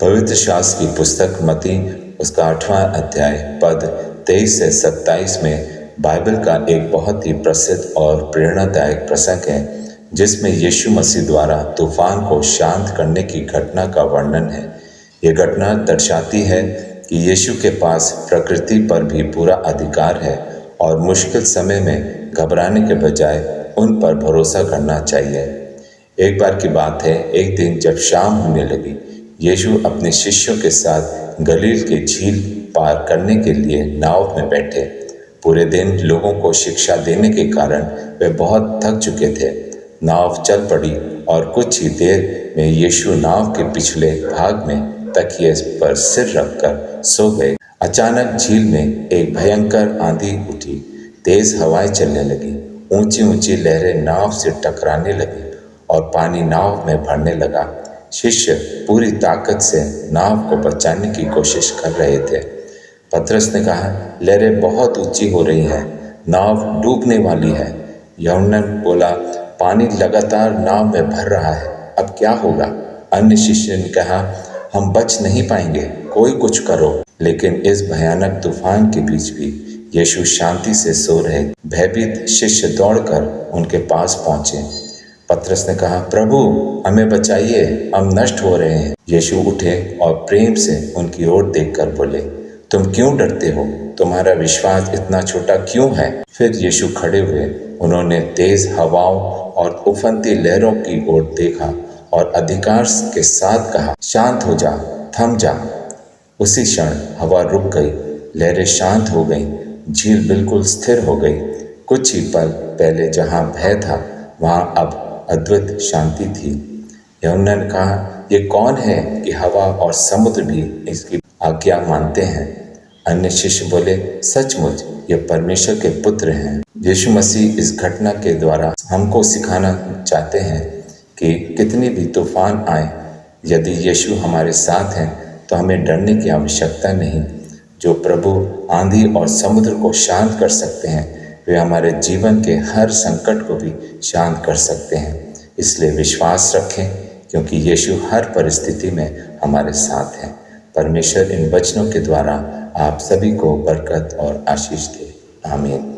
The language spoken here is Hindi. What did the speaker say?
पवित्र शास्त्र की पुस्तक मत्ती उसका 8वां अध्याय पद 23 से 27 में बाइबल का एक बहुत ही प्रसिद्ध और प्रेरणादायक प्रसंग है, जिसमें यीशु मसीह द्वारा तूफान को शांत करने की घटना का वर्णन है। ये घटना दर्शाती है कि यीशु के पास प्रकृति पर भी पूरा अधिकार है और मुश्किल समय में घबराने के बजाय उन पर भरोसा करना चाहिए। एक बार की बात है, एक दिन जब शाम होने लगी, यीशु अपने शिष्यों के साथ गलील की झील पार करने के लिए नाव में बैठे। पूरे दिन लोगों को शिक्षा देने के कारण वे बहुत थक चुके थे। नाव चल पड़ी और कुछ ही देर में यीशु नाव के पिछले भाग में तकिए पर सिर रखकर सो गए। अचानक झील में एक भयंकर आंधी उठी, तेज हवाएं चलने लगी, ऊंची ऊंची लहरें नाव से टकराने लगी और पानी नाव में भरने लगा। शिष्य पूरी ताकत से नाव को बचाने की कोशिश कर रहे थे। पतरस ने कहा, लहरें बहुत ऊंची हो रही हैं, नाव डूबने वाली है। यूहन्ना बोला, पानी लगातार नाव में भर रहा है, अब क्या होगा? अन्य शिष्य ने कहा, हम बच नहीं पाएंगे, कोई कुछ करो। लेकिन इस भयानक तूफान के बीच भी यीशु शांति से सो रहे। भयभीत शिष्य दौड़कर उनके पास पहुंचे। पतरस ने कहा, प्रभु हमें बचाइए, हम नष्ट हो रहे हैं। यीशु उठे और प्रेम से उनकी ओर देखकर बोले, तुम क्यों डरते हो? तुम्हारा विश्वास इतना छोटा क्यों है? फिर यीशु खड़े हुए, उन्होंने तेज हवाओं और उफनती लहरों की ओर देखा और अधिकार के साथ कहा, शांत हो जा, थम जा। उसी क्षण हवा रुक गई, लहरें शांत हो गईं, झील बिल्कुल स्थिर हो गई। कुछ ही पल पहले जहां भय था, वहां अब अद्भुत शांति थी। यूहन्ना ने कहा, ये कौन है कि हवा और समुद्र भी इसकी आज्ञा मानते हैं? अन्य शिष्य बोले, सचमुच ये परमेश्वर के पुत्र हैं। यीशु मसीह इस घटना के द्वारा हमको सिखाना चाहते हैं कि कितनी भी तूफान आए, यदि यीशु हमारे साथ हैं तो हमें डरने की आवश्यकता नहीं। जो प्रभु आंधी और समुद्र को शांत कर सकते हैं, वे हमारे जीवन के हर संकट को भी शांत कर सकते हैं। इसलिए विश्वास रखें, क्योंकि यीशु हर परिस्थिति में हमारे साथ हैं। परमेश्वर इन वचनों के द्वारा आप सभी को बरकत और आशीष दे। आमीन।